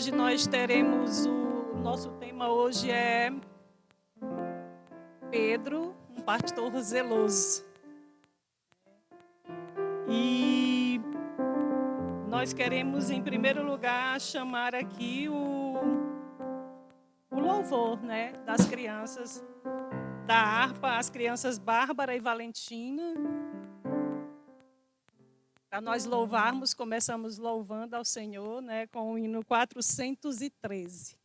hoje nós teremos o nosso tema hoje é Pedro, um pastor zeloso. E nós queremos, em primeiro lugar, chamar aqui o louvor, né, das crianças, da harpa, as crianças Bárbara e Valentina. Para nós louvarmos, começamos louvando ao Senhor, né, com o hino 413.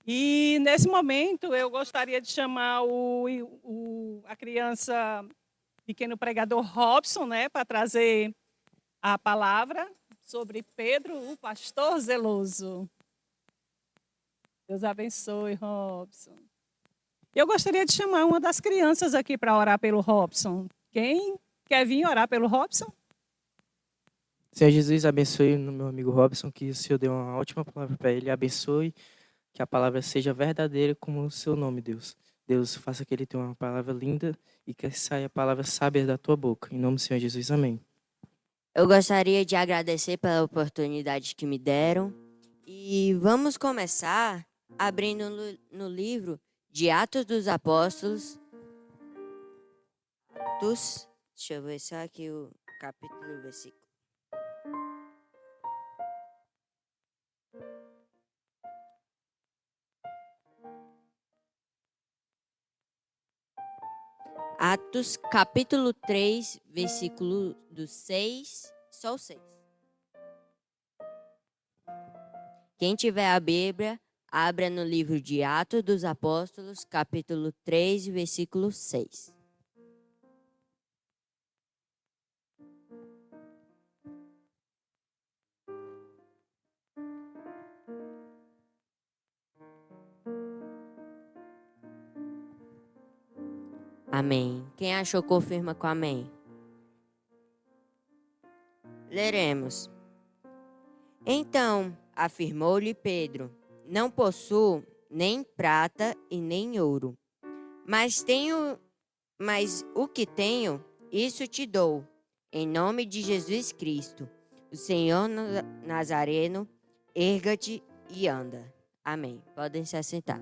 E nesse momento eu gostaria de chamar a criança pequeno pregador Robson, né, para trazer a palavra sobre Pedro, o pastor zeloso. Deus abençoe, Robson. Eu gostaria de chamar uma das crianças aqui para orar pelo Robson. Quem quer vir orar pelo Robson? Senhor Jesus, abençoe o meu amigo Robson, que o Senhor deu uma ótima palavra para ele. Abençoe, que a palavra seja verdadeira como o seu nome, Deus. Deus, faça que ele tenha uma palavra linda e que saia a palavra sábia da tua boca. Em nome do Senhor Jesus, amém. Eu gostaria de agradecer pela oportunidade que me deram. E vamos começar abrindo no livro de Atos dos Apóstolos. Deixa eu ver só aqui o capítulo e o versículo. Atos, capítulo 3, versículo do 6, só o 6. Quem tiver a Bíblia, abra no livro de Atos dos Apóstolos, capítulo 3, versículo 6. Amém. Quem achou, confirma com amém. Leremos. Então, afirmou-lhe Pedro, não possuo nem prata e nem ouro, mas o que tenho, isso te dou, em nome de Jesus Cristo, o Senhor Nazareno, erga-te e anda. Amém. Podem se assentar.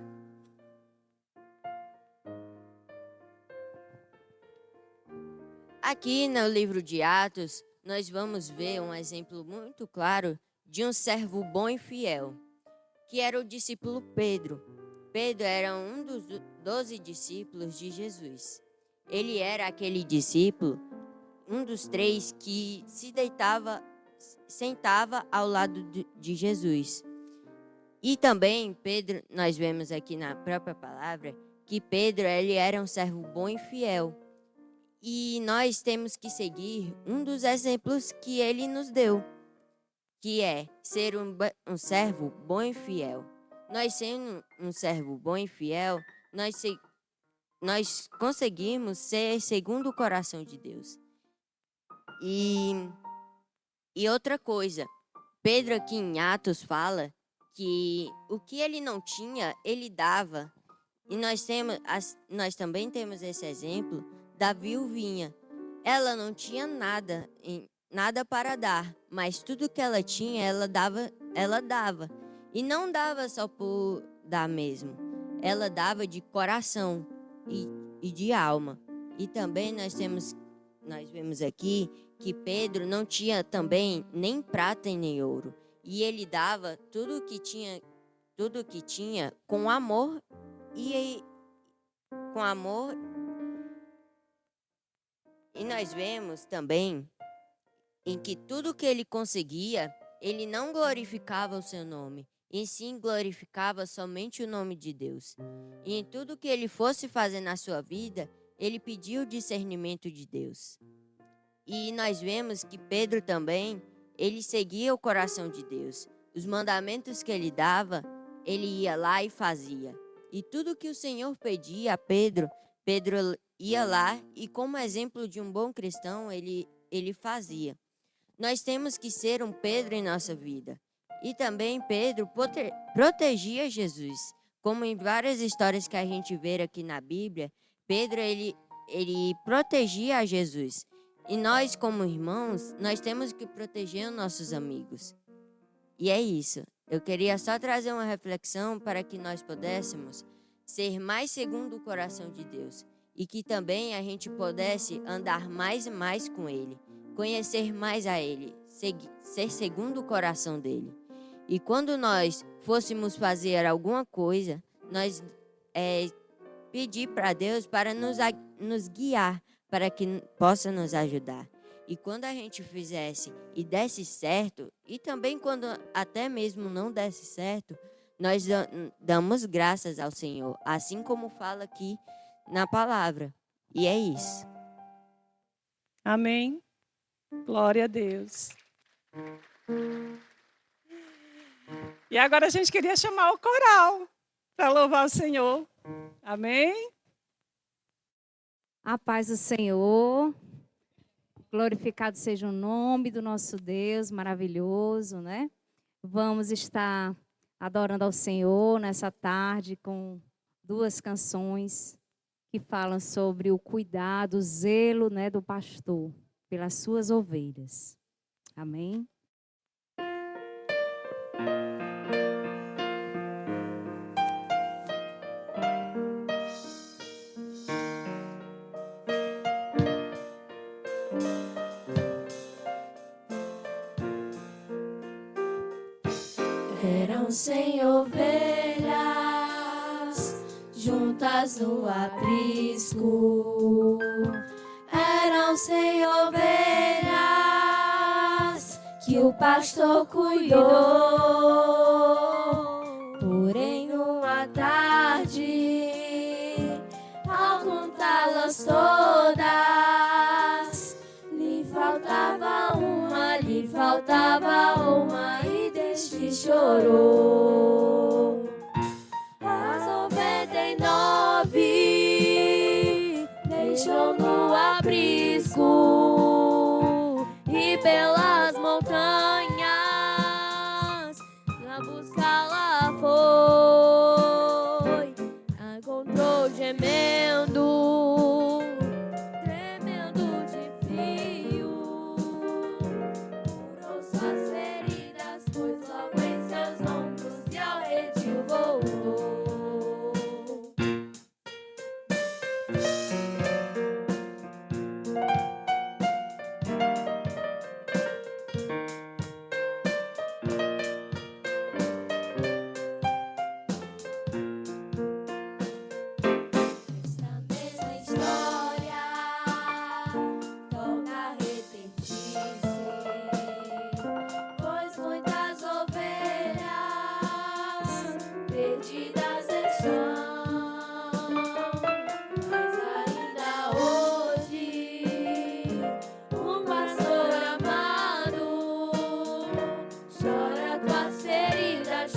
Aqui no livro de Atos, nós vamos ver um exemplo muito claro de um servo bom e fiel, que era o discípulo Pedro. Pedro era um dos 12 discípulos de Jesus. Ele era aquele discípulo, um dos 3 que sentava ao lado de Jesus. E também Pedro, nós vemos aqui na própria palavra, que Pedro ele era um servo bom e fiel. E nós temos que seguir um dos exemplos que ele nos deu, que é ser um servo bom e fiel. Nós sendo um servo bom e fiel, nós conseguimos ser segundo o coração de Deus. E outra coisa, Pedro aqui em Atos fala que o que ele não tinha, ele dava. E nós também temos esse exemplo da viuvinha. Ela não tinha nada para dar, mas tudo que ela tinha, ela dava. E não dava só por dar mesmo. Ela dava de coração e de alma. E também nós vemos aqui que Pedro não tinha também nem prata e nem ouro. E ele dava tudo que tinha com amor E nós vemos também em que tudo que ele conseguia, ele não glorificava o seu nome, e sim glorificava somente o nome de Deus. E em tudo que ele fosse fazer na sua vida, ele pediu o discernimento de Deus. E nós vemos que Pedro também, ele seguia o coração de Deus. Os mandamentos que ele dava, ele ia lá e fazia. E tudo que o Senhor pedia a Pedro ia lá e, como exemplo de um bom cristão, ele fazia. Nós temos que ser um Pedro em nossa vida. E também Pedro protegia Jesus. Como em várias histórias que a gente vê aqui na Bíblia, Pedro ele protegia a Jesus. E nós, como irmãos, nós temos que proteger os nossos amigos. E é isso. Eu queria só trazer uma reflexão para que nós pudéssemos ser mais segundo o coração de Deus. E que também a gente pudesse andar mais e mais com Ele. Conhecer mais a Ele. Ser segundo o coração dEle. E quando nós fôssemos fazer alguma coisa, nós pedir para Deus para nos guiar, para que possa nos ajudar. E quando a gente fizesse e desse certo, e também quando até mesmo não desse certo, nós damos graças ao Senhor, assim como fala aqui na palavra. E é isso. Amém. Glória a Deus. E agora a gente queria chamar o coral para louvar o Senhor. Amém? A paz do Senhor. Glorificado seja o nome do nosso Deus maravilhoso, né? Vamos estar adorando ao Senhor nessa tarde com 2 canções que falam sobre o cuidado, o zelo, né, do pastor pelas suas ovelhas. Amém? Eram 100 ovelhas juntas no aprisco. Eram 100 ovelhas que o pastor cuidou. Porém, numa tarde, ao contá-las todas, lhe faltava uma e deste chorou. As 99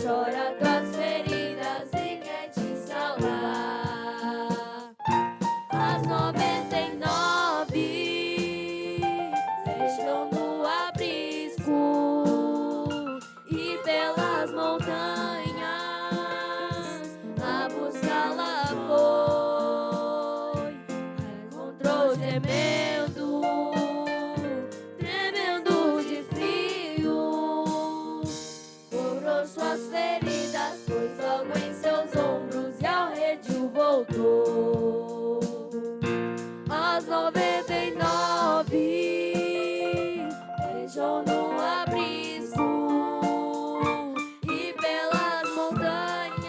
chora tuas feridas e quer te salvar. As 99 estão no aprisco e pelas montanhas a buscá-la foi. Encontrou tremendo, tremendo de frio. Curou suas feridas, pôs logo em seus ombros e ao redil voltou. As 99 deixou no aprisco e pelas montanhas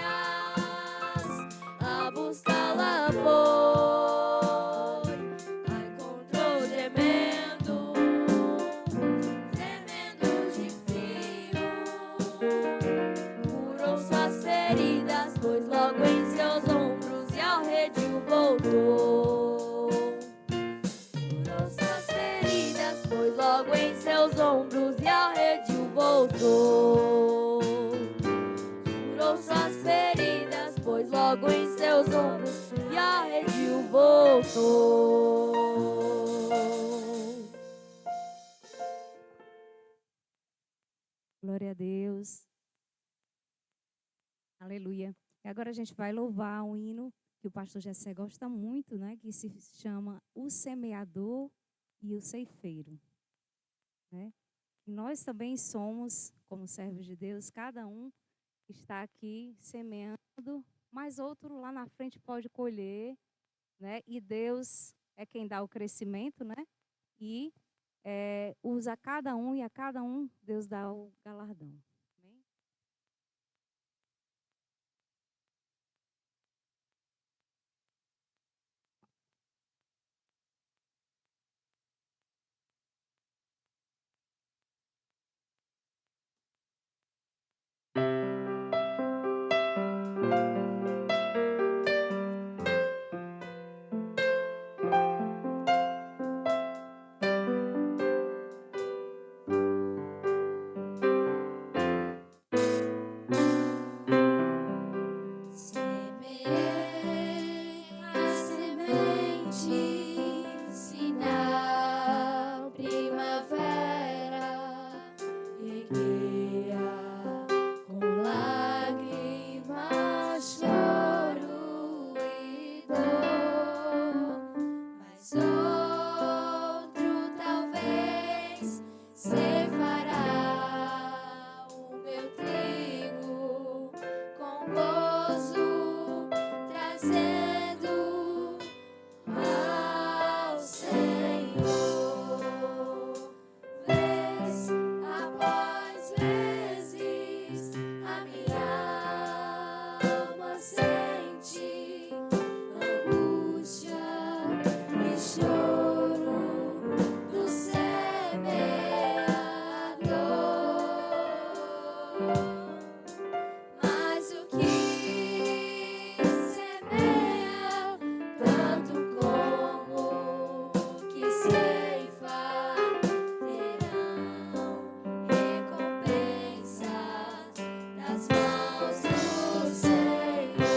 a buscá-la foi. A encontrou tremendo, tremendo de frio. Curou suas feridas, pôs logo em seus ombros e ao redil voltou. Curou suas feridas, pôs logo em seus ombros e ao redil voltou. Curou suas feridas, pôs logo em seus ombros e ao redil voltou. Glória a Deus. Aleluia. E agora a gente vai louvar um hino que o pastor Jessé gosta muito, né? Que se chama O Semeador e o Ceifeiro. Né? E nós também somos, como servos de Deus, cada um está aqui semeando, mas outro lá na frente pode colher, né? E Deus é quem dá o crescimento, né? E usa cada um e a cada um Deus dá o galardão. Amém? Semeei a semente, sinal primavera, reguei-a com lágrimas, choro e dor, mas outro talvez ceifará o meu trigo com gozo, trazendo ao Senhor. Vez após vezes a minha alma sente angústia e choro do semeador. Mas o que semeia, tanto como o que ceifa, terão recompensas das mãos do Senhor.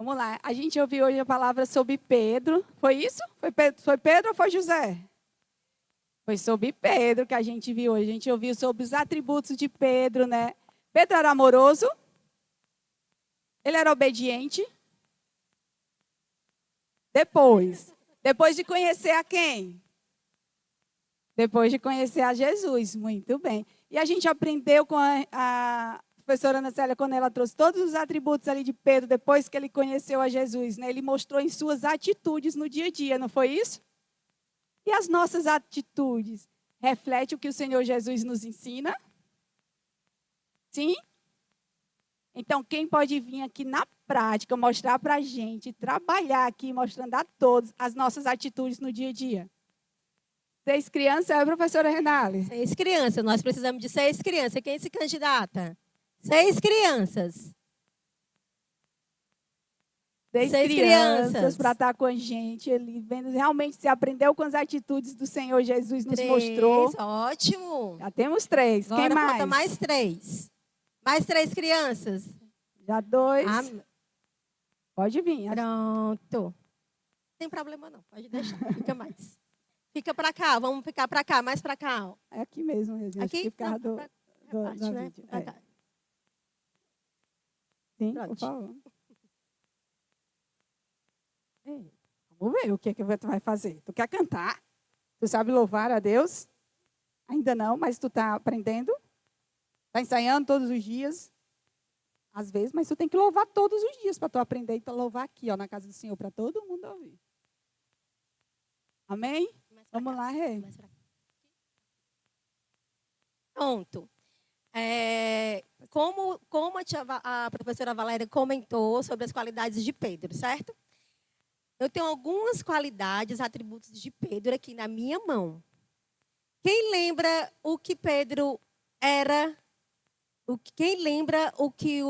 Vamos lá. A gente ouviu hoje a palavra sobre Pedro. Foi isso? Foi Pedro ou foi José? Foi sobre Pedro que a gente viu hoje. A gente ouviu sobre os atributos de Pedro, né? Pedro era amoroso. Ele era obediente. Depois de conhecer a quem? Depois de conhecer a Jesus. Muito bem. E a gente aprendeu com a professora Ana Célia, quando ela trouxe todos os atributos ali de Pedro, depois que ele conheceu a Jesus, né? Ele mostrou em suas atitudes no dia a dia, não foi isso? E as nossas atitudes refletem o que o Senhor Jesus nos ensina? Sim? Então, quem pode vir aqui na prática, mostrar para a gente, trabalhar aqui, mostrando a todos as nossas atitudes no dia a dia? 6 crianças, é a professora Renale? 6 crianças, nós precisamos de 6 crianças. Quem se candidata? 6 crianças. 6 6 crianças crianças. para estar com a gente ali, vendo realmente se aprendeu com as atitudes do Senhor Jesus nos 3, mostrou. ótimo. Já temos 3. Quem Agora mais? falta mais 3. Mais 3 crianças. Já 2. Ah, Pode vir. pronto. Não tem problema não, pode deixar. Fica mais. Fica para cá, vamos ficar para cá, mais para cá. Ó. É aqui mesmo. Gente. Acho Aqui? que ficava Não, reparte, do né? vídeo. Pra É. cá. Sim, Pronto. por favor. Vamos ver o que tu vai fazer. Tu quer cantar? Tu sabe louvar a Deus? Ainda não, mas tu está aprendendo? Está ensaiando todos os dias? Às vezes, mas tu tem que louvar todos os dias para tu aprender e tu louvar aqui, ó, na casa do Senhor, para todo mundo ouvir. Amém? Mais pra Vamos cá, lá, Rê. mais pra cá. Pronto. Como a professora Valéria comentou sobre as qualidades de Pedro, certo? Eu tenho algumas qualidades, atributos de Pedro aqui na minha mão. Quem lembra o que Pedro era? Quem lembra o que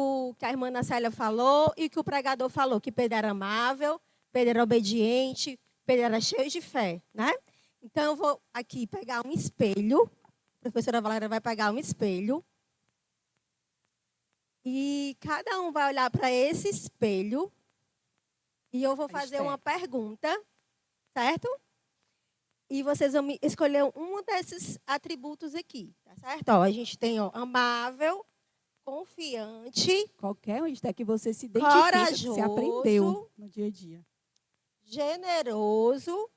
a irmã Ana Célia falou e o que o pregador falou? Que Pedro era amável, Pedro era obediente, Pedro era cheio de fé, né? Então, eu vou aqui pegar um espelho. A professora Valéria vai pegar um espelho. E cada um vai olhar para esse espelho. E eu vou fazer uma pergunta, certo? E vocês vão escolher um desses atributos aqui, tá certo? Ó, a gente tem amável, confiante, Qualquer um que você se identifica, que você aprendeu corajoso, no dia a dia. generoso.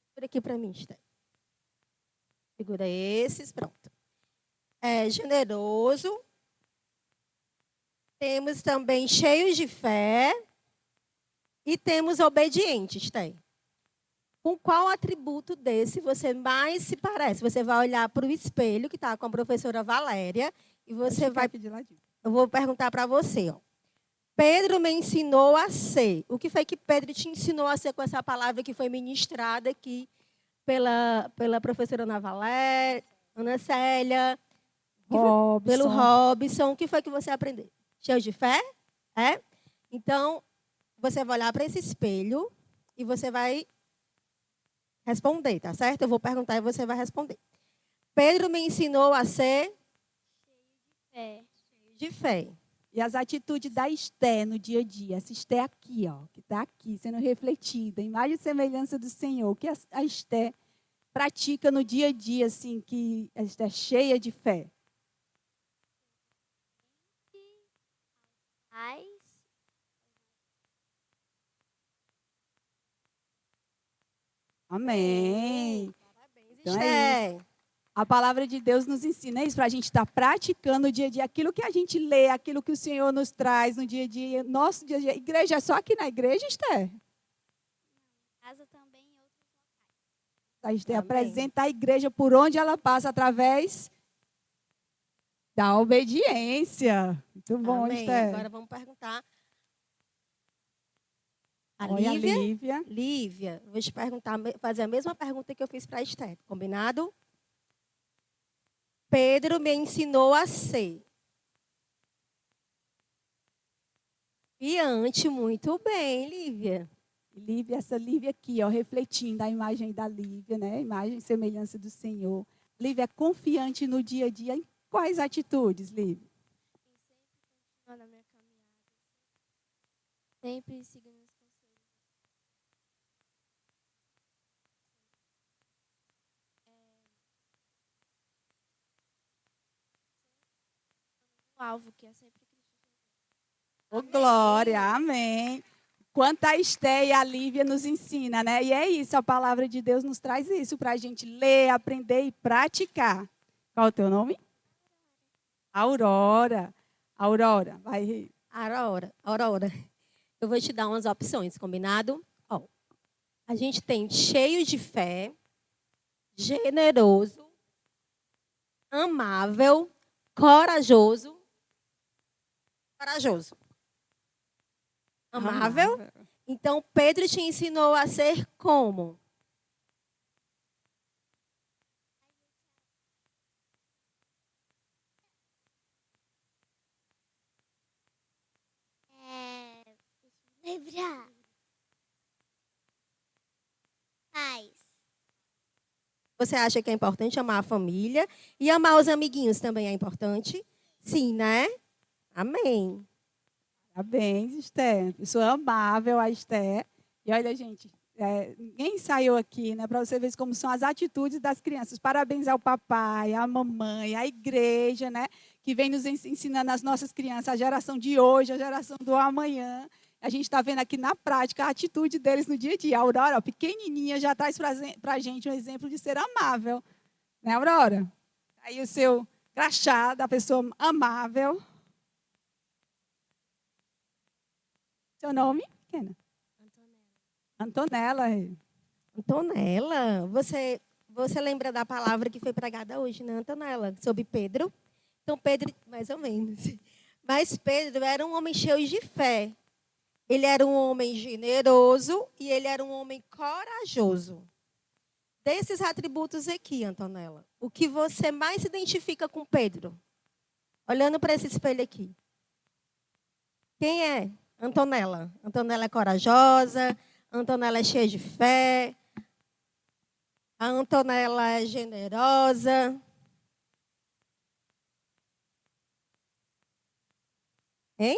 Segura aqui para mim, Esther. Segura esses, pronto. Generoso. Temos também cheio de fé. E temos obediente, Esther. Com qual atributo desse você mais se parece? Você vai olhar para o espelho, que está com a professora Valéria, e você vai... Aqui de ladinho. Eu vou perguntar para você, ó. Pedro me ensinou a ser. O que foi que Pedro te ensinou a ser com essa palavra que foi ministrada aqui pela professora Ana Valéria, Ana Célia, pelo Robson? O que foi que você aprendeu? Cheio de fé? É? Então, você vai olhar para esse espelho e você vai responder, tá certo? Eu vou perguntar e você vai responder. Pedro me ensinou a ser Fé. cheio de fé. E as atitudes da Esté no dia a dia. Essa Esté aqui, ó, que está aqui, sendo refletida, imagem e semelhança do Senhor. O que a Esté pratica no dia a dia, assim, que a Esté é cheia de fé. Paz. Amém. Parabéns, Então é Esther. A palavra de Deus nos ensina isso, para a gente estar praticando no dia a dia. Aquilo que a gente lê, aquilo que o Senhor nos traz no dia a dia, nosso dia a dia. Igreja é só aqui na igreja, Esther? Casa também em outros locais. A Esther Amém. apresenta a igreja por onde ela passa, através da obediência. Muito bom, Amém. Esther. Agora vamos perguntar. A Olha a Lívia. Lívia. Lívia, vou te perguntar, fazer a mesma pergunta que eu fiz para a Esther. Combinado? Pedro me ensinou a ser. Confiante, muito bem, Lívia. Lívia, essa Lívia aqui, ó, refletindo a imagem da Lívia, né? Imagem e semelhança do Senhor. Lívia é confiante no dia a dia. Em quais atitudes, Lívia? Na minha caminhada. Sempre seguindo os conselhos. O alvo, que é sempre Cristo Jesus. Ô, glória, amém. Quanto a Esté e a Lívia nos ensina, né? E é isso, a palavra de Deus nos traz isso para a gente ler, aprender e praticar. Qual é o teu nome? Aurora. Aurora, vai. Aurora. Eu vou te dar umas opções, combinado? Ó, a gente tem cheio de fé, generoso, amável, corajoso. Corajoso. Amável. Então, Pedro te ensinou a ser como? Lembrar. Paz. Você acha que é importante amar a família e amar os amiguinhos também é importante? Sim, né? Amém. Parabéns, Esté. Pessoa amável, a Esté. E olha, gente, ninguém ensaiou aqui, né? Para você ver como são as atitudes das crianças. Parabéns ao papai, à mamãe, à igreja, né? Que vem nos ensinando as nossas crianças, a geração de hoje, a geração do amanhã. A gente está vendo aqui na prática a atitude deles no dia a dia. A Aurora, ó, pequenininha, já traz para a gente um exemplo de ser amável. Né, Aurora? Aí o seu crachá da pessoa amável. Seu nome? Pequena. Antonella. Antonella, você lembra da palavra que foi pregada hoje, né, Antonella? Sobre Pedro? Então, Pedro, mais ou menos. Mas Pedro era um homem cheio de fé. Ele era um homem generoso e ele era um homem corajoso. Desses atributos aqui, Antonella, o que você mais se identifica com Pedro? Olhando para esse espelho aqui. Quem é Antonella? Antonella é corajosa, Antonella é cheia de fé, a Antonella é generosa. Hein?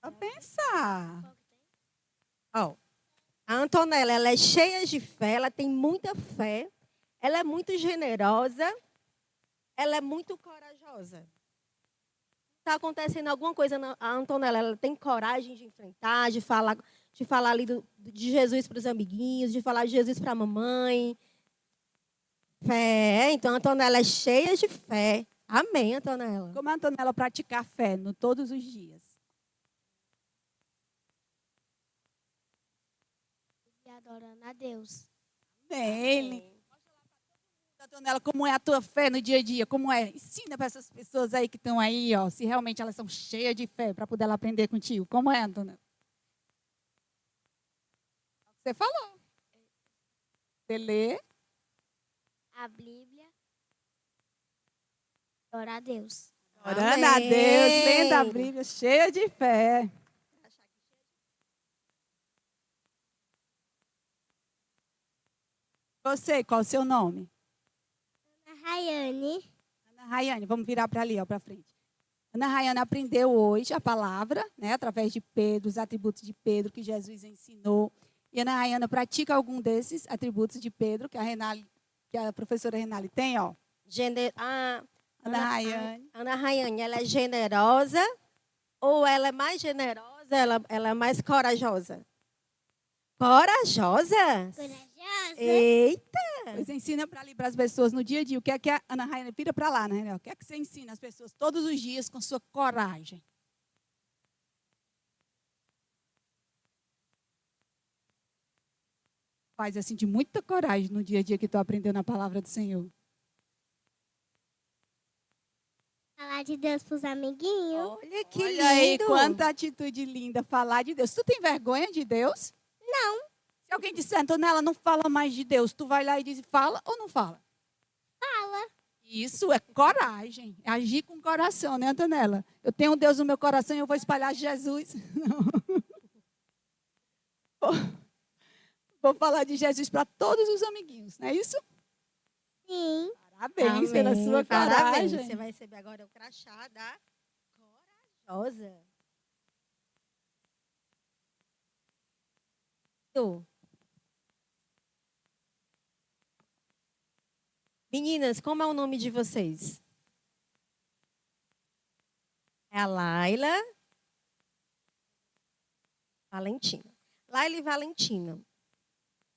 Para pensar. Ó, a Antonella, ela é cheia de fé, ela tem muita fé, ela é muito generosa, ela é muito corajosa. Está acontecendo alguma coisa na a Antonella, ela tem coragem de enfrentar, de falar ali de Jesus para os amiguinhos, de falar de Jesus para a mamãe. Fé, então a Antonella é cheia de fé. Amém, Antonella. Como a Antonella praticar fé todos os dias? E adorando a Deus. Bem, Antonella, como é a tua fé no dia a dia? Como é? Ensina para essas pessoas aí que estão aí, ó, se realmente elas são cheias de fé para poder ela aprender contigo. Como é, Antonella? Você falou. Você lê. A Bíblia. Adorar a Deus. Orando a Deus, lendo a Bíblia, cheia de fé. Você, qual o seu nome? Ana Rayane. Ana Rayane, vamos virar para ali, ó, para frente. Ana Rayane aprendeu hoje a palavra, né, através de Pedro, os atributos de Pedro que Jesus ensinou. E Ana Rayane pratica algum desses atributos de Pedro que a professora Renali tem, ó. Ana Rayane. Ana Rayane, ela é generosa ou ela é mais generosa, ela é mais corajosa? Corajosa? Corajosa. Eita! Pois ensina para ali para as pessoas no dia a dia. O que é que a Ana Rayane vira para lá, né? O que é que você ensina às pessoas todos os dias com sua coragem? Faz assim de muita coragem no dia a dia que tu aprendeu na palavra do Senhor. Falar de Deus para os amiguinhos. Olha que Olha aí, lindo! quanta atitude linda falar de Deus. Tu tem vergonha de Deus? Não. Se alguém disser, Antonella, não fala mais de Deus, tu vai lá e diz, fala ou não fala? Fala. Isso é coragem, é agir com o coração, né, Antonella? Eu tenho um Deus no meu coração e eu vou espalhar Jesus. Vou falar de Jesus para todos os amiguinhos, não é isso? Sim. Parabéns pela Amém, sua parabéns. coragem. Você vai receber agora o crachá da corajosa. Tu. Meninas, como é o nome de vocês? É a Laila Valentina. Laila e Valentina.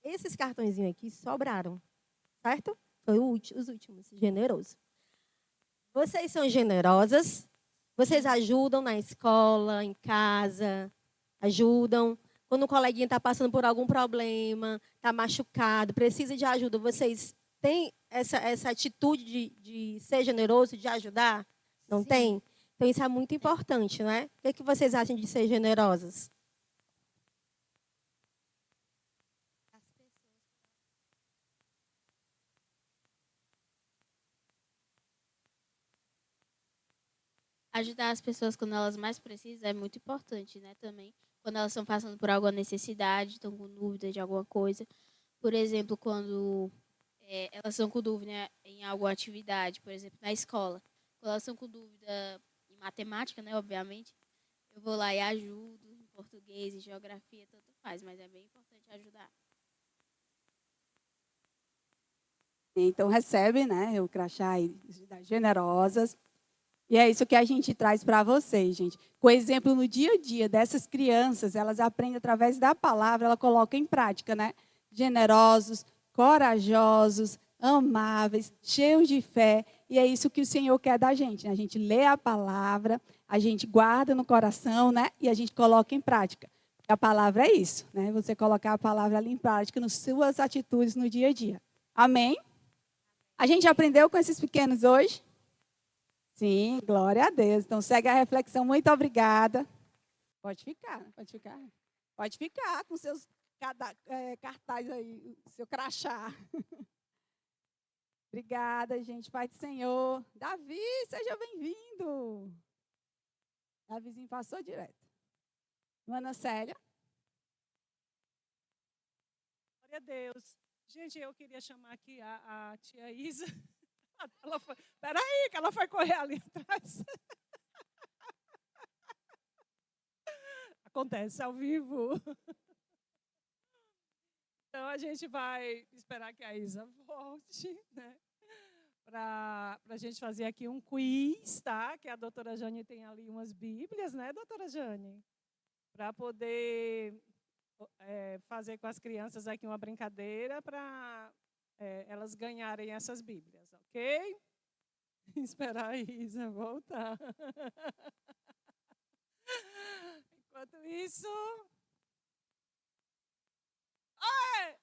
Esses cartõezinhos aqui sobraram, certo? Foi os últimos, generoso. Vocês são generosas? Vocês ajudam na escola, em casa? Ajudam? Quando o coleguinha está passando por algum problema, está machucado, precisa de ajuda, vocês têm essa atitude de ser generoso, de ajudar? Não tem? Então, isso é muito importante, não é? O que, é que vocês acham de ser generosas? Ajudar as pessoas quando elas mais precisam é muito importante, né? Também quando elas estão passando por alguma necessidade, estão com dúvida de alguma coisa. Por exemplo, quando elas estão com dúvida em alguma atividade, por exemplo, na escola. Quando elas estão com dúvida em matemática, né? Obviamente, eu vou lá e ajudo em português, em geografia, tanto faz, mas é bem importante ajudar. Então, recebe, né, o crachá aí das generosas. E é isso que a gente traz para vocês, gente. Com exemplo, no dia a dia dessas crianças, elas aprendem através da palavra, ela coloca em prática, né? Generosos, corajosos, amáveis, cheios de fé. E é isso que o Senhor quer da gente, né? A gente lê a palavra, a gente guarda no coração, né? E a gente coloca em prática. A palavra é isso, né? Você colocar a palavra ali em prática nas suas atitudes no dia a dia. Amém? A gente aprendeu com esses pequenos hoje? Sim, glória a Deus. Então, segue a reflexão. Muito obrigada. Pode ficar, pode ficar. Pode ficar com seus cartazes aí, seu crachá. Obrigada, gente. Pai do Senhor. Davi, seja bem-vindo. Davizinho passou direto. Ana Célia. Glória a Deus. Gente, eu queria chamar aqui a tia Isa. Ela foi, peraí, que ela foi correr ali atrás. Acontece ao vivo. Então, a gente vai esperar que a Isa volte, né? Para a gente fazer aqui um quiz, tá? Que a doutora Jane tem ali umas bíblias, né, doutora Jane? Para poder fazer com as crianças aqui uma brincadeira para elas ganharem essas bíblias, ok? Esperar a Isa voltar. Enquanto isso... Ai!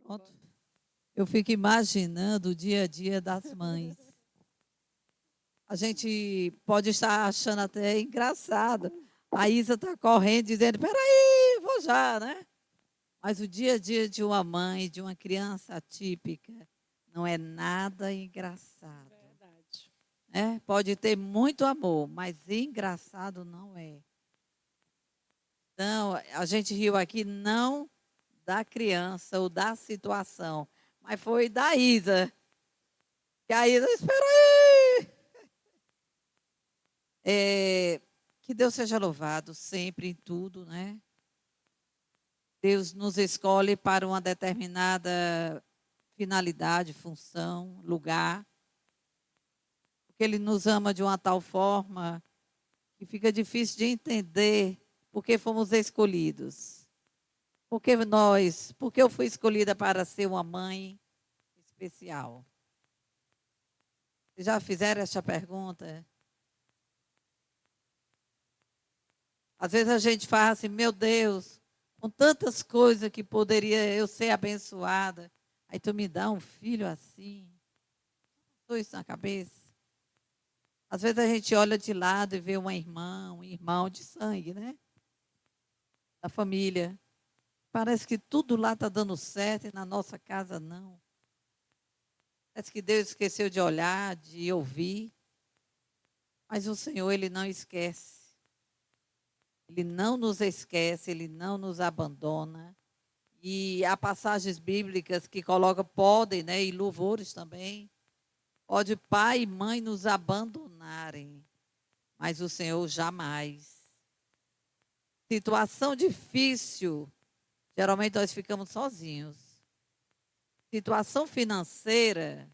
Pronto. Eu fico imaginando o dia a dia das mães. A gente pode estar achando até engraçado. A Isa está correndo, dizendo, peraí, vou já, né? Mas o dia a dia de uma mãe, de uma criança atípica, não é nada engraçado. Verdade. Pode ter muito amor, mas engraçado não é. Então, a gente riu aqui não da criança ou da situação, mas foi da Isa. Que a Isa, espera aí! Que Deus seja louvado sempre em tudo, né? Deus nos escolhe para uma determinada finalidade, função, lugar. Porque Ele nos ama de uma tal forma que fica difícil de entender por que fomos escolhidos. Porque eu fui escolhida para ser uma mãe especial. Vocês já fizeram essa pergunta? Às vezes a gente fala assim, meu Deus, com tantas coisas que poderia eu ser abençoada, aí tu me dá um filho assim. Passou isso na cabeça? Às vezes a gente olha de lado e vê uma irmã, um irmão de sangue, né? Da família. Parece que tudo lá está dando certo e na nossa casa não. Parece que Deus esqueceu de olhar, de ouvir. Mas o Senhor, Ele não esquece. Ele não nos esquece, Ele não nos abandona. E há passagens bíblicas que colocam podem, né, e louvores também. Pode pai e mãe nos abandonarem, mas o Senhor jamais. Situação difícil, geralmente nós ficamos sozinhos. Situação financeira,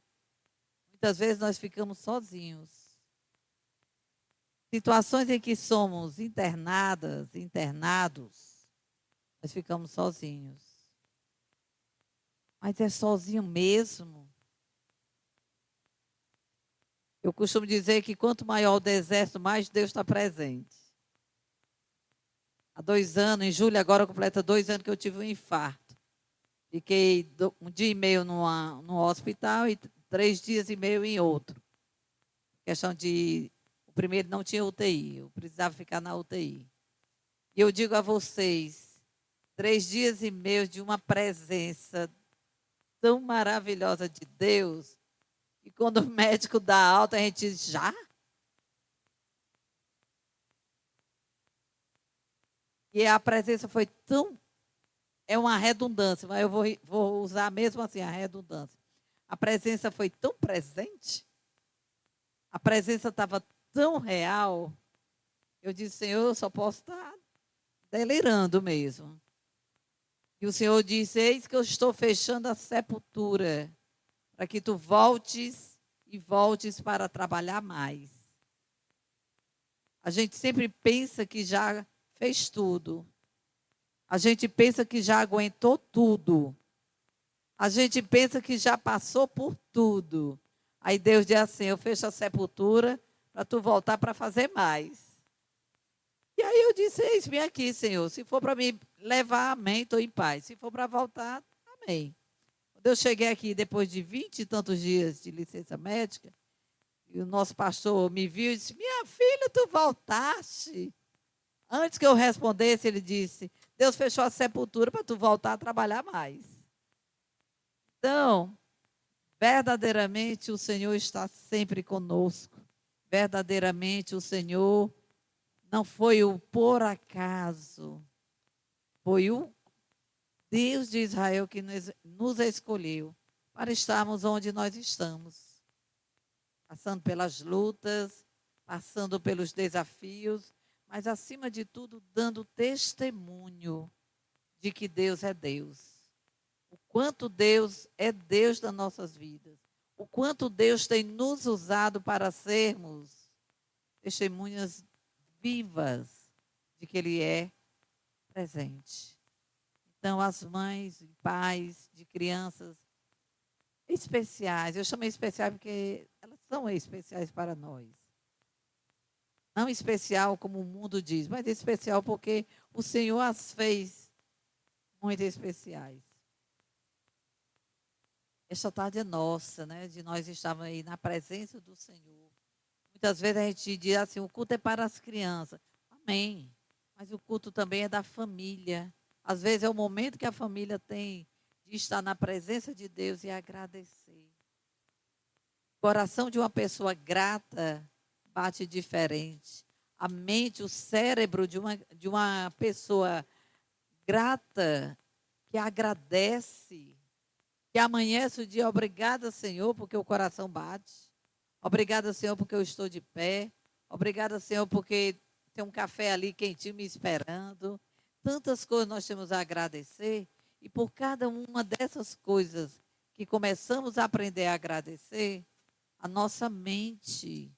muitas vezes nós ficamos sozinhos. Situações em que somos internadas, internados, nós ficamos sozinhos. Mas é sozinho mesmo. Eu costumo dizer que quanto maior o deserto, mais Deus está presente. Há 2 anos, em julho agora completa 2 anos que eu tive um infarto. Fiquei 1 dia e meio num hospital e 3 dias e meio em outro. Questão de, o primeiro não tinha UTI, eu precisava ficar na UTI. E eu digo a vocês, 3 dias e meio de uma presença tão maravilhosa de Deus, e quando o médico dá alta, a gente diz, já? E a presença foi tão, é uma redundância, mas eu vou usar mesmo assim a redundância. A presença foi tão presente, a presença estava tão real, eu disse, Senhor, eu só posso estar delirando mesmo. E o Senhor disse, eis que eu estou fechando a sepultura, para que tu voltes e voltes para trabalhar mais. A gente sempre pensa que já fez tudo. A gente pensa que já aguentou tudo. A gente pensa que já passou por tudo. Aí Deus diz assim, eu fecho a sepultura para tu voltar para fazer mais. E aí eu disse, eis-me aqui, Senhor. Se for para me levar, amém, estou em paz. Se for para voltar, amém. Quando eu cheguei aqui, depois de 20 e tantos dias de licença médica, e o nosso pastor me viu e disse, minha filha, tu voltaste. Antes que eu respondesse, ele disse, Deus fechou a sepultura para tu voltar a trabalhar mais. Então, verdadeiramente o Senhor está sempre conosco. Verdadeiramente o Senhor não foi o por acaso, foi o Deus de Israel que nos escolheu para estarmos onde nós estamos. Passando pelas lutas, passando pelos desafios, mas acima de tudo dando testemunho de que Deus é Deus. O quanto Deus é Deus das nossas vidas. O quanto Deus tem nos usado para sermos testemunhas vivas de que Ele é presente. Então, as mães e pais de crianças especiais, eu chamo especiais porque elas são especiais para nós. Não especial como o mundo diz, mas especial porque o Senhor as fez muito especiais. Esta tarde é nossa, né? De nós estarmos aí na presença do Senhor. Muitas vezes a gente diz assim, o culto é para as crianças. Amém. Mas o culto também é da família. Às vezes é o momento que a família tem de estar na presença de Deus e agradecer. O coração de uma pessoa grata bate diferente. A mente, o cérebro de uma pessoa grata, que agradece, que amanhece o dia, obrigada, Senhor, porque o coração bate. Obrigada, Senhor, porque eu estou de pé. Obrigada, Senhor, porque tem um café ali quentinho me esperando. Tantas coisas nós temos a agradecer. E por cada uma dessas coisas que começamos a aprender a agradecer, a nossa mente,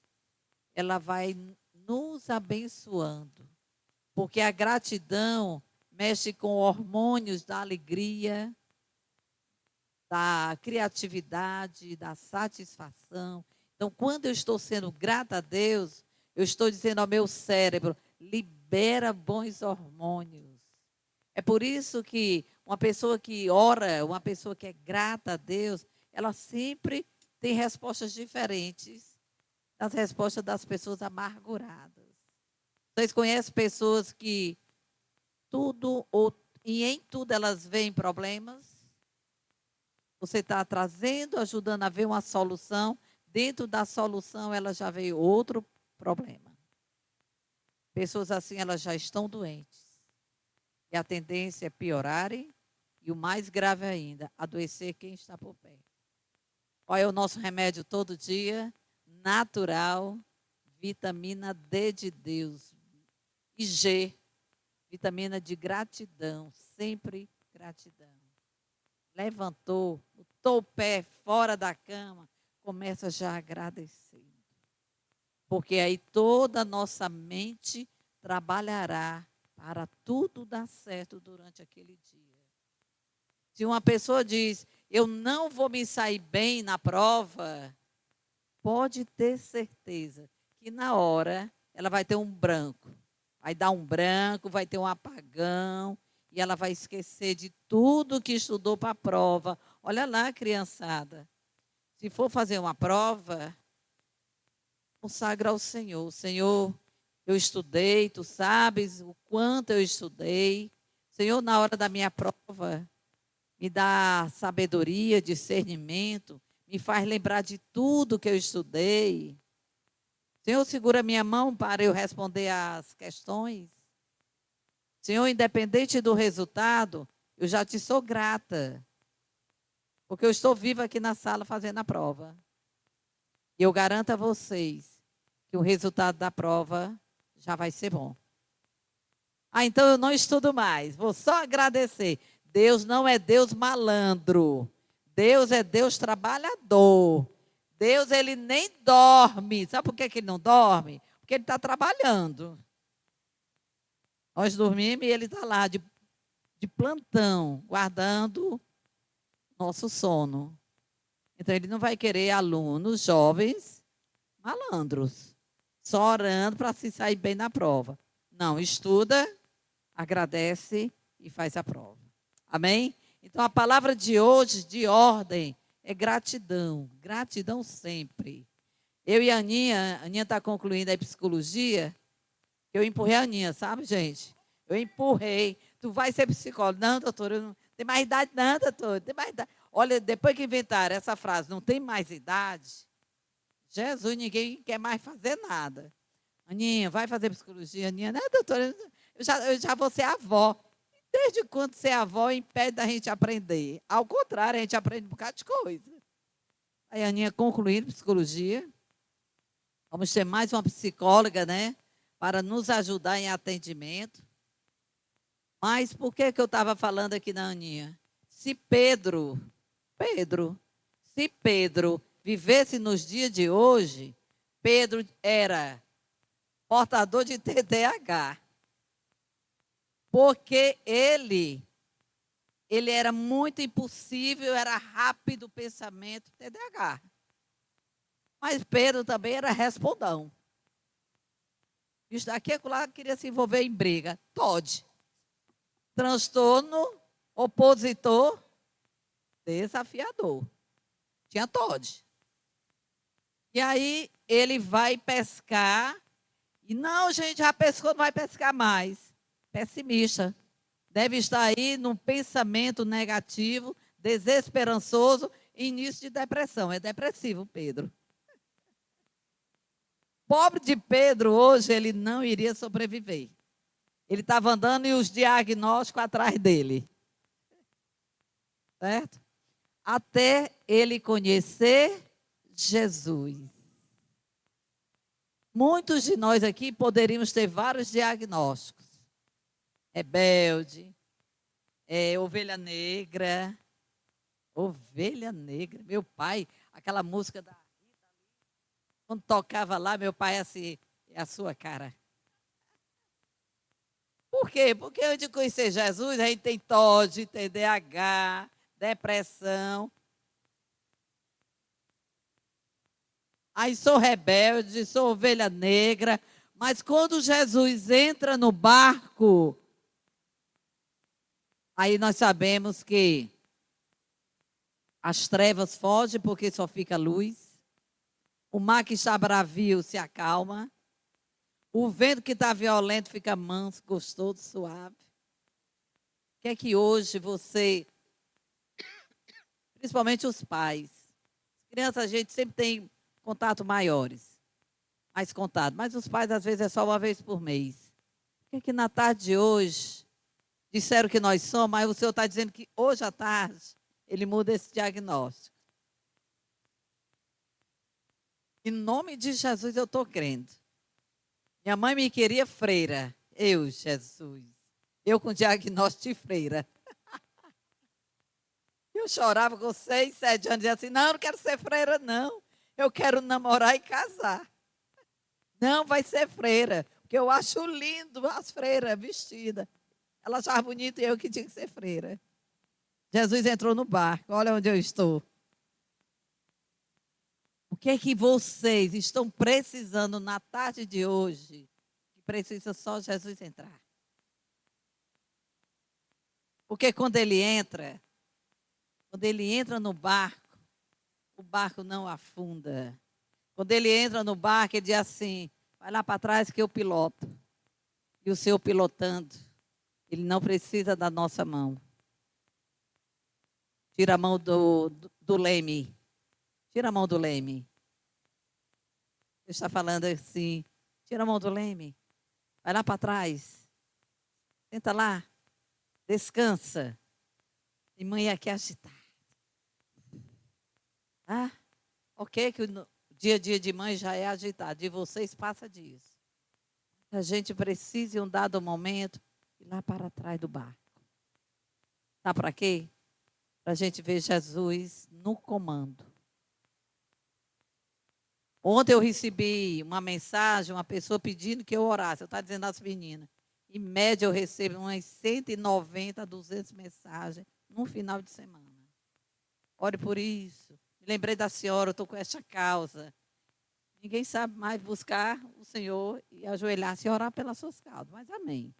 ela vai nos abençoando. Porque a gratidão mexe com hormônios da alegria, da criatividade, da satisfação. Então, quando eu estou sendo grata a Deus, eu estou dizendo ao meu cérebro, libera bons hormônios. É por isso que uma pessoa que ora, uma pessoa que é grata a Deus, ela sempre tem respostas diferentes das respostas das pessoas amarguradas. Vocês conhecem pessoas que em tudo elas veem problemas? Você está trazendo, ajudando a ver uma solução. Dentro da solução, ela já veio outro problema. Pessoas assim, elas já estão doentes. E a tendência é piorarem e o mais grave ainda, adoecer quem está por perto. Qual é o nosso remédio todo dia? Natural, vitamina D de Deus. E G, vitamina de gratidão, sempre gratidão. Levantou, botou o pé fora da cama, começa já agradecendo. Porque aí toda a nossa mente trabalhará para tudo dar certo durante aquele dia. Se uma pessoa diz, eu não vou me sair bem na prova, pode ter certeza que na hora ela vai ter um branco. Vai dar um branco, vai ter um apagão, e ela vai esquecer de tudo que estudou para a prova. Olha lá, criançada. Se for fazer uma prova, consagra ao Senhor. Senhor, eu estudei, tu sabes o quanto eu estudei. Senhor, na hora da minha prova, me dá sabedoria, discernimento, me faz lembrar de tudo que eu estudei. Senhor, segura minha mão para eu responder às questões. Senhor, independente do resultado, eu já te sou grata, porque eu estou viva aqui na sala fazendo a prova. E eu garanto a vocês que o resultado da prova já vai ser bom. Ah, então eu não estudo mais, vou só agradecer. Deus não é Deus malandro. Deus é Deus trabalhador. Deus, ele nem dorme. Sabe por que ele não dorme? Porque ele está trabalhando. Nós dormimos e ele está lá de plantão, guardando nosso sono. Então, ele não vai querer alunos jovens malandros, só orando para se sair bem na prova. Não, estuda, agradece e faz a prova. Amém? Então, a palavra de hoje, de ordem, é gratidão. Gratidão sempre. Eu e a Aninha está concluindo a psicologia. Eu empurrei a Aninha, sabe, gente? Eu empurrei. Tu vai ser psicóloga. Não, doutora, eu não tenho mais idade, não, doutora. Tem mais idade. Olha, depois que inventaram essa frase, não tem mais idade, Jesus, ninguém quer mais fazer nada. Aninha, vai fazer psicologia. Aninha, não, doutora, eu já vou ser avó. Desde quando ser avó impede da gente aprender? Ao contrário, a gente aprende um bocado de coisa. Aí a Aninha concluindo psicologia. Vamos ter mais uma psicóloga, né? Para nos ajudar em atendimento. Mas por que eu estava falando aqui na Aninha? Se Pedro vivesse nos dias de hoje, Pedro era portador de TDAH. Porque ele era muito impulsivo, era rápido o pensamento, TDAH. Mas Pedro também era respondão. Isso daqui, lá queria se envolver em briga. TOD. Transtorno, opositor, desafiador. Tinha TOD. E aí ele vai pescar. E não, gente, já pescou, não vai pescar mais. Pessimista. Deve estar aí num pensamento negativo, desesperançoso, início de depressão. É depressivo, Pedro. Pobre de Pedro, hoje ele não iria sobreviver. Ele estava andando e os diagnósticos atrás dele. Certo? Até ele conhecer Jesus. Muitos de nós aqui poderíamos ter vários diagnósticos. Rebelde, ovelha negra. Ovelha negra. Meu pai, aquela música da Rita, quando tocava lá, meu pai assim, é a sua cara. Por quê? Porque antes de conhecer Jesus, a gente tem TOD, TDAH, depressão. Aí sou rebelde, sou ovelha negra. Mas quando Jesus entra no barco, aí nós sabemos que as trevas fogem porque só fica luz. O mar que está bravio se acalma. O vento que está violento fica manso, gostoso, suave. O que é que hoje você, principalmente os pais, crianças a gente sempre tem contato maiores, mais contato, mas os pais às vezes é só uma vez por mês. O que é que na tarde de hoje disseram que nós somos, mas o Senhor está dizendo que hoje à tarde Ele muda esse diagnóstico. Em nome de Jesus eu estou crendo. Minha mãe me queria freira. Eu, Jesus. Eu com diagnóstico de freira. Eu chorava com 6, 7 anos, dizia assim, não, eu não quero ser freira, não. Eu quero namorar e casar. Não, vai ser freira. Porque eu acho lindo as freiras vestidas. Ela achava bonita e eu que tinha que ser freira. Jesus entrou no barco. Olha onde eu estou. O que é que vocês estão precisando na tarde de hoje? Que precisa só Jesus entrar. Porque quando ele entra no barco, o barco não afunda. Quando ele entra no barco, ele diz assim, vai lá para trás que eu piloto. E o Senhor pilotando, ele não precisa da nossa mão. Tira a mão do leme. Tira a mão do leme. Deus está falando assim, tira a mão do leme. Vai lá para trás. Senta lá. Descansa. E mãe aqui agitada. Ah, ok que o dia a dia de mãe já é agitado. De vocês passa disso. A gente precisa, em um dado momento, ir lá para trás do barco. Sabe para quê? Para a gente ver Jesus no comando. Ontem eu recebi uma mensagem, uma pessoa pedindo que eu orasse. Eu estava dizendo às meninas. Em média, eu recebo umas 190, 200 mensagens no final de semana. Ore por isso. Me lembrei da senhora, eu estou com essa causa. Ninguém sabe mais buscar o Senhor e ajoelhar-se e orar pelas suas causas. Mas amém.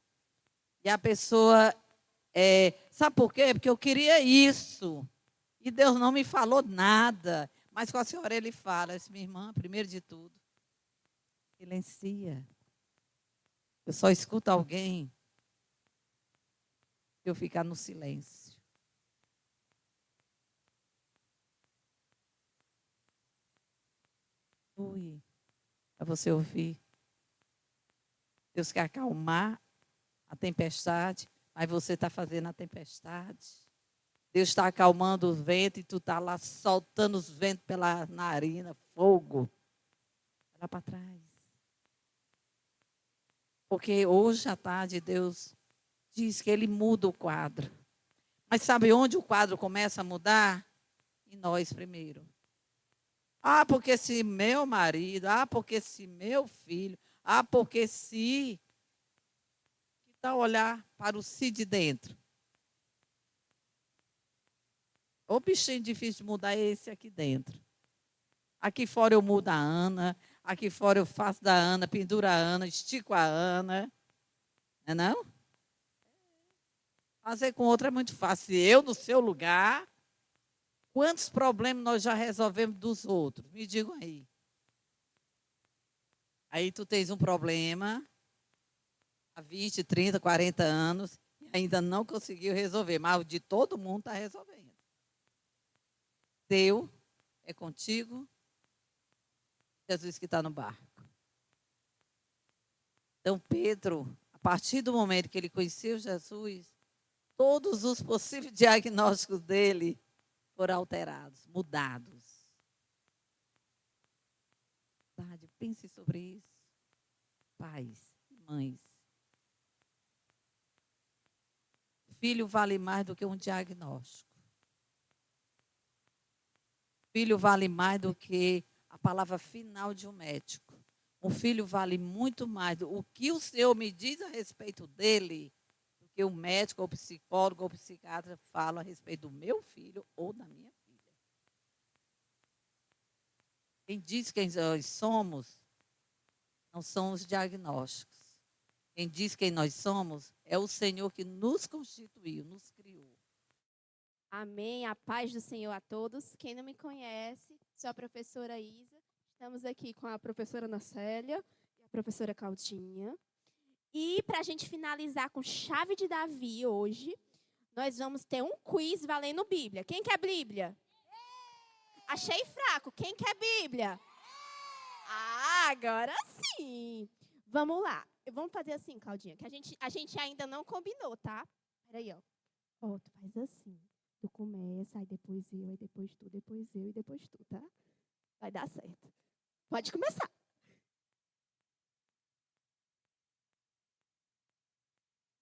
E a pessoa, sabe por quê? Porque eu queria isso. E Deus não me falou nada. Mas com a senhora ele fala, minha irmã, primeiro de tudo, silencia. Eu só escuto alguém se eu ficar no silêncio. Para você ouvir. Deus quer acalmar a tempestade, mas você está fazendo a tempestade. Deus está acalmando o vento e tu está lá soltando os ventos pela narina, fogo. Lá para trás. Porque hoje à tarde Deus diz que Ele muda o quadro. Mas sabe onde o quadro começa a mudar? Em nós primeiro. Ah, porque se meu marido, porque se meu filho, porque se... Que tal olhar para o si de dentro? O bichinho difícil de mudar é esse aqui dentro. Aqui fora eu mudo a Ana, aqui fora eu faço da Ana, penduro a Ana, estico a Ana. Não é não? Fazer com outra é muito fácil. Eu, no seu lugar, quantos problemas nós já resolvemos dos outros? Me digam aí. Aí tu tens um problema há 20, 30, 40 anos e ainda não conseguiu resolver, mas o de todo mundo está resolvendo. Teu é contigo, Jesus que está no barco. Então, Pedro, a partir do momento que ele conheceu Jesus, todos os possíveis diagnósticos dele foram alterados, mudados. Pense sobre isso. Pais e mães. Filho vale mais do que um diagnóstico. Filho vale mais do que a palavra final de um médico. Um filho vale muito mais do que o Senhor me diz a respeito dele, do que o médico, ou psicólogo, ou psiquiatra fala a respeito do meu filho ou da minha filha. Quem diz quem nós somos, não são os diagnósticos. Quem diz quem nós somos é o Senhor que nos constituiu, nos criou. Amém. A paz do Senhor a todos. Quem não me conhece, sou a professora Isa. Estamos aqui com a professora Ana Célia e a professora Claudinha. E para a gente finalizar com chave de Davi hoje, nós vamos ter um quiz valendo Bíblia. Quem quer Bíblia? Achei fraco. Quem quer Bíblia? Agora sim. Vamos lá. Vamos fazer assim, Claudinha, que a gente ainda não combinou, tá? Peraí, ó. Ó, tu faz assim. Tu começa, aí depois eu, aí depois tu, depois eu e depois tu, tá? Vai dar certo. Pode começar.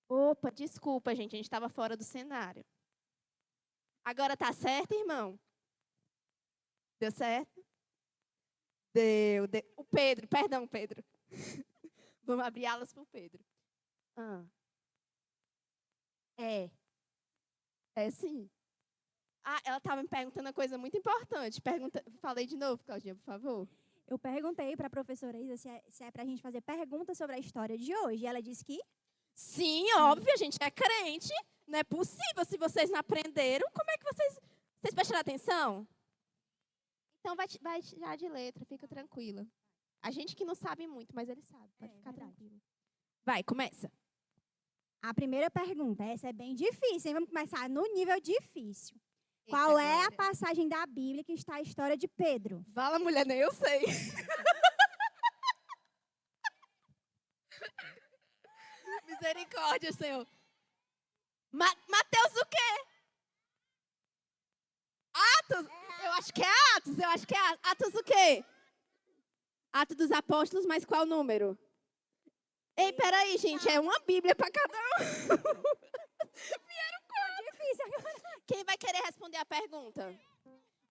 Opa, desculpa, gente. A gente estava fora do cenário. Agora tá certo, irmão? Deu certo? Deu. O Pedro, perdão, Pedro. Vamos abrir alas para o Pedro. É sim. Ah, ela estava me perguntando uma coisa muito importante. Falei de novo, Claudinha, por favor. Eu perguntei para a professora Isa se é para a gente fazer perguntas sobre a história de hoje. E ela disse que Sim, óbvio, a gente é crente. Não é possível se vocês não aprenderam. Como é que vocês prestaram atenção? Então vai tirar de letra, fica tranquila. A gente que não sabe muito, mas ele sabe. Pode ficar tranquila. Vai, começa. a primeira pergunta, essa é bem difícil, hein? Vamos começar no nível difícil. Eita, Qual é a Glória. passagem da Bíblia que está a história de Pedro? Fala, mulher, nem eu sei. Misericórdia, Senhor. Mateus o quê? Atos? Eu acho que é Atos. Atos o quê? Atos dos Apóstolos, mas qual número? Ei, peraí, gente. É uma Bíblia para cada um. Vieram com Difícil agora. Quem vai querer responder a pergunta?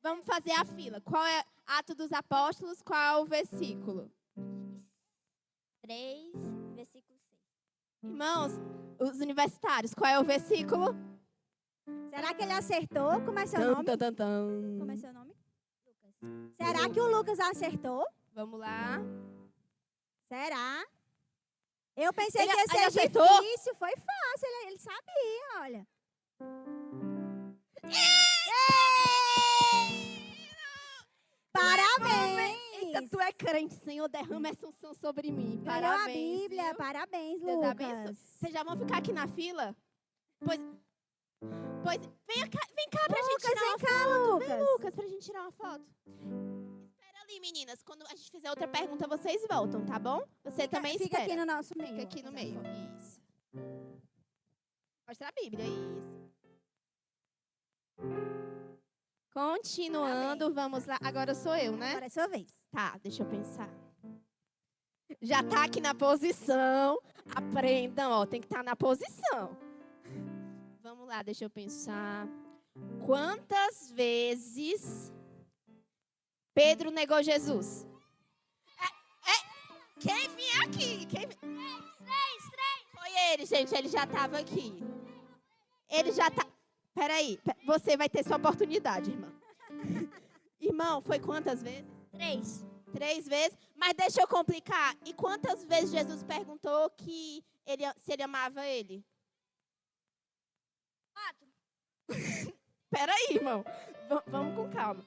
Vamos fazer a fila. Qual é Atos dos Apóstolos? Qual o versículo? 3, versículo 6. Irmãos, os universitários, qual é o versículo? Será que ele acertou? Como é seu nome? Como é seu nome? Lucas. Será que o Lucas acertou? Vamos lá. Será? Eu pensei Ele- que ia ele ser acertou? difícil. Foi fácil, ele sabia, olha. Parabéns! Eita, tu é crente, Senhor, derrama essa unção sobre mim. Ganhou a Parabéns, Bíblia. viu? Parabéns, Deus abençoe. Lucas. Vocês já vão ficar aqui na fila? Pois vem cá pra gente Lucas, tirar vem uma cá, foto. Lucas. Vem, Lucas, pra gente tirar uma foto. Espera ali, meninas. Quando a gente fizer outra pergunta, vocês voltam, tá bom? Você também Fica espera. aqui no nosso meio. Fica aqui no meio. Isso. Mostra a Bíblia, isso. Continuando, vamos lá. Agora sou eu, né? Agora é sua vez. Tá, deixa eu pensar. Já tá aqui na posição. Aprendam, ó, tem que estar na posição. Vamos lá, deixa eu pensar. Quantas vezes Pedro negou Jesus? Quem vinha aqui? Três. Foi ele, gente, ele já estava aqui. Ele já tá. Peraí, você vai ter sua oportunidade, irmã. Irmão, foi quantas vezes? 3. 3 vezes, mas deixa eu complicar. E quantas vezes Jesus perguntou se ele amava ele? 4. Peraí, irmão. Vamos com calma.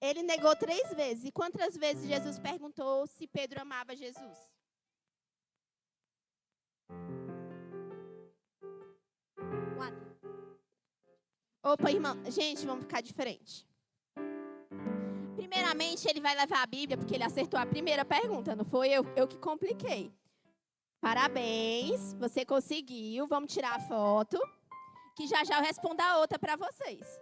Ele negou 3 vezes. E quantas vezes Jesus perguntou se Pedro amava Jesus? 4. Opa, irmão. Gente, vamos ficar diferente. Primeiramente, ele vai levar a Bíblia porque ele acertou a primeira pergunta. Não foi eu que compliquei. Parabéns, você conseguiu. Vamos tirar a foto. Que já eu respondo a outra para vocês.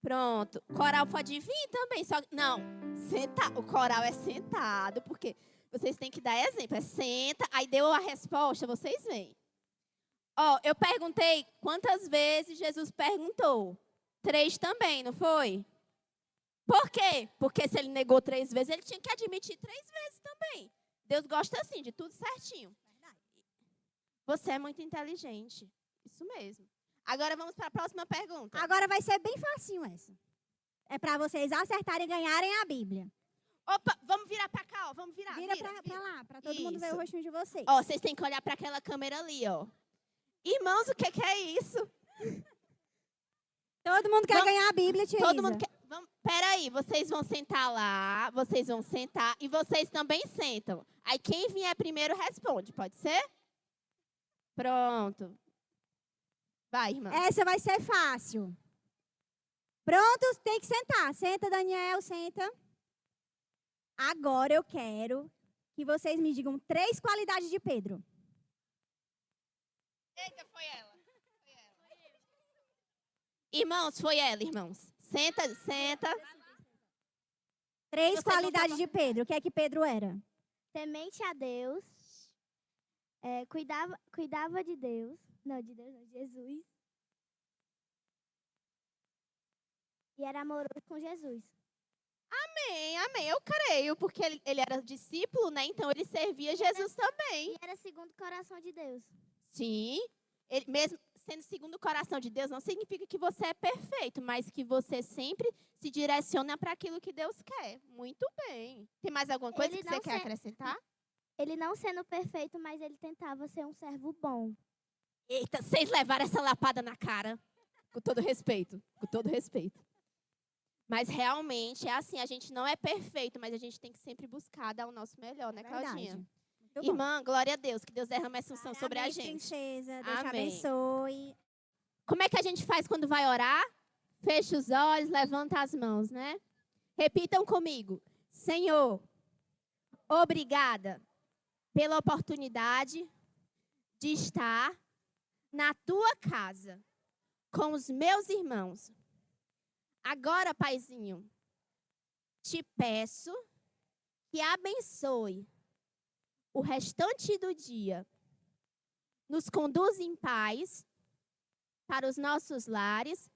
Pronto. Coral pode vir também. Não, o coral é sentado, porque vocês têm que dar exemplo. É senta, aí deu a resposta, vocês vêm. Ó, eu perguntei quantas vezes Jesus perguntou. 3 também, não foi? Por quê? Porque se ele negou 3 vezes, ele tinha que admitir 3 vezes também. Deus gosta assim, de tudo certinho. Você é muito inteligente. Isso mesmo. Agora vamos para a próxima pergunta. Agora vai ser bem facinho essa. É para vocês acertarem e ganharem a Bíblia. Opa, vamos virar para cá, ó. Vamos virar. Vira pra lá, para todo mundo ver Isso. o rostinho de vocês. Ó, vocês têm que olhar para aquela câmera ali, ó. Irmãos, o que é isso? Todo mundo quer Vamos- ganhar a Bíblia, tia Todo Isa. mundo quer. Peraí, vocês vão sentar lá, vocês vão sentar e vocês também sentam. Aí quem vier primeiro responde, pode ser? Pronto. Vai, irmã. Essa vai ser fácil. Prontos? Tem que sentar. Senta, Daniel, senta. Agora eu quero que vocês me digam 3 qualidades de Pedro. Eita, foi ela. Irmãos, foi ela, irmãos. Senta, senta. 3 Vocês não qualidades tavam- de Pedro. O que é que Pedro era? Temente a Deus, cuidava de Deus. Não, de Deus não, de Jesus. E era amoroso com Jesus. Amém, amém. Eu creio, porque ele era discípulo, né? Então ele servia Jesus também. E era segundo o coração de Deus. Sim. Ele, mesmo sendo segundo o coração de Deus, não significa que você é perfeito, mas que você sempre se direciona para aquilo que Deus quer. Muito bem. Tem mais alguma coisa Ele que você não quer se- acrescentar? Ele não sendo perfeito, mas ele tentava ser um servo bom. Eita, vocês levaram essa lapada na cara. Com todo respeito. Com todo respeito. Mas realmente é assim, a gente não é perfeito, mas a gente tem que sempre buscar dar o nosso melhor, né, Claudinha? Verdade. Muito bom. Irmã, glória a Deus, que Deus derrama essa unção sobre a Parabéns, gente. princesa. Deus te Amém. abençoe. Como é que a gente faz quando vai orar? Fecha os olhos, levanta as mãos, né? Repitam comigo. Senhor, obrigada pela oportunidade de estar na tua casa com os meus irmãos. Agora, Paizinho, te peço que abençoe o restante do dia. Nos conduz em paz para os nossos lares